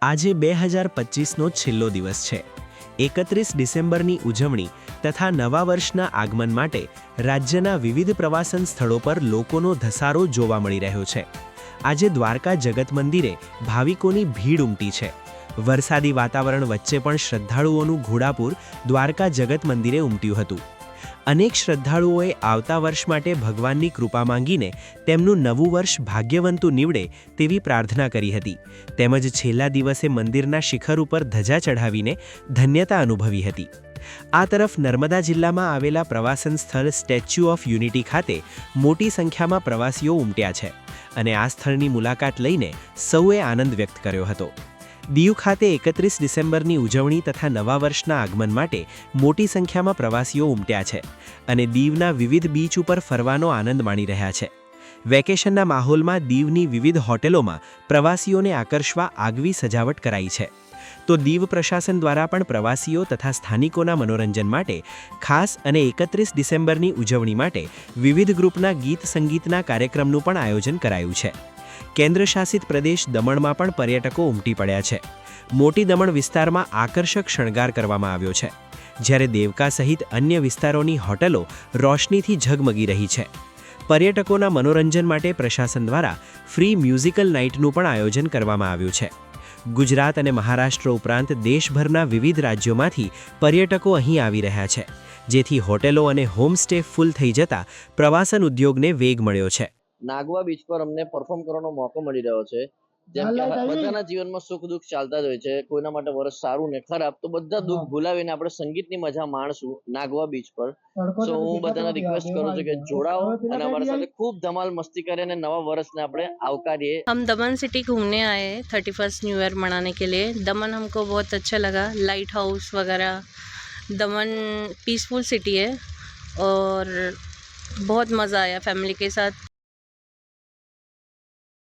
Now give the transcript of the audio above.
આજે 2025નો છેલ્લો દિવસ છે। 31 ડિસેમ્બરની ઉજવણી તથા નવા વર્ષના આગમન માટે રાજ્યના વિવિધ પ્રવાસન સ્થળો પર લોકોનો ધસારો જોવા મળી રહ્યો છે। આજે દ્વારકા જગત મંદિરે ભાવિકોની ભીડ ઉમટી છે। વરસાદી વાતાવરણ વચ્ચે પણ શ્રદ્ધાળુઓનું ઘોડાપુર દ્વારકા જગત મંદિરે ઉમટ્યું હતું। અનેક શ્રદ્ધાળુઓએ આવતા વર્ષ માટે ભગવાનની કૃપા માંગીને તેમનું નવું વર્ષ ભાગ્યવંતું નીવડે તેવી પ્રાર્થના કરી હતી। તેમજ છેલ્લા દિવસે મંદિરના શિખર ઉપર ધજા ચઢાવીને ધન્યતા અનુભવી હતી। આ તરફ નર્મદા જિલ્લામાં આવેલા પ્રવાસન સ્થળ સ્ટેચ્યુ ઓફ યુનિટી ખાતે મોટી સંખ્યામાં પ્રવાસીઓ ઉમટ્યા છે અને આ સ્થળની મુલાકાત લઈને સૌએ આનંદ વ્યક્ત કર્યો હતો। દીવ ખાતે 31 ડિસેમ્બરની ઉજવણી તથા નવા વર્ષના આગમન માટે મોટી સંખ્યામાં પ્રવાસીઓ ઉમટ્યા છે અને દીવના વિવિધ બીચ ઉપર ફરવાનો આનંદ માણી રહ્યા છે। વેકેશનના માહોલમાં દીવની વિવિધ હોટેલોમાં પ્રવાસીઓને આકર્ષવા આગવી સજાવટ કરાઈ છે। તો દીવ પ્રશાસન દ્વારા પણ પ્રવાસીઓ તથા સ્થાનિકોના મનોરંજન માટે ખાસ અને 31 ડિસેમ્બરની ઉજવણી માટે વિવિધ ગ્રુપના ગીત સંગીતના કાર્યક્રમનું પણ આયોજન કરાયું છે। કેન્દ્ર શાસિત પ્રદેશ દમણમાં પણ પર્યટકો ઉમટી પડ્યા છે। મોટી દમણ વિસ્તારમાં આકર્ષક શણગાર કરવામાં આવ્યો છે, જ્યારે દેવકા સહિત અન્ય વિસ્તારોની હોટલો રોશનીથી ઝગમગી રહી છે। પર્યટકોના મનોરંજન માટે પ્રશાસન દ્વારા ફ્રી મ્યુઝિકલ નાઇટનું પણ આયોજન કરવામાં આવ્યું છે। ગુજરાત અને મહારાષ્ટ્ર ઉપરાંત દેશભરના વિવિધ રાજ્યોમાંથી પર્યટકો અહીં આવી રહ્યા છે, જેથી હોટેલો અને હોમસ્ટે ફૂલ થઈ જતા પ્રવાસન ઉદ્યોગને વેગ મળ્યો છે। નાગવા બીચ પર અમને પરફોર્મ કરવાનો મોકો મળી રહ્યો છે। જેમ કે બધાના જીવનમાં સુખ દુઃખ ચાલતા જ હોય છે, કોઈના માટે વર્ષ સારું ને ખરાબ, તો બધા દુઃખ ભૂલાવીને આપણે સંગીતની મજા માણશું નાગવા બીચ પર। સો હું બધાને રિક્વેસ્ટ કરું છું કે જોડાઓ અને અમારી સાથે ખૂબ ધમાલ મસ્તી કરે અને નવા વર્ષને આપણે આવકારીએ। हम दमन सिटी घूमने आए हैं 31st न्यू ईयर मनाने के लिए। दमन हमको बहुत अच्छा लगा, लाइट हाउस वगैरह। दमन पीसफुल सिटी है और बहुत मज़ा आया फैमिली के साथ।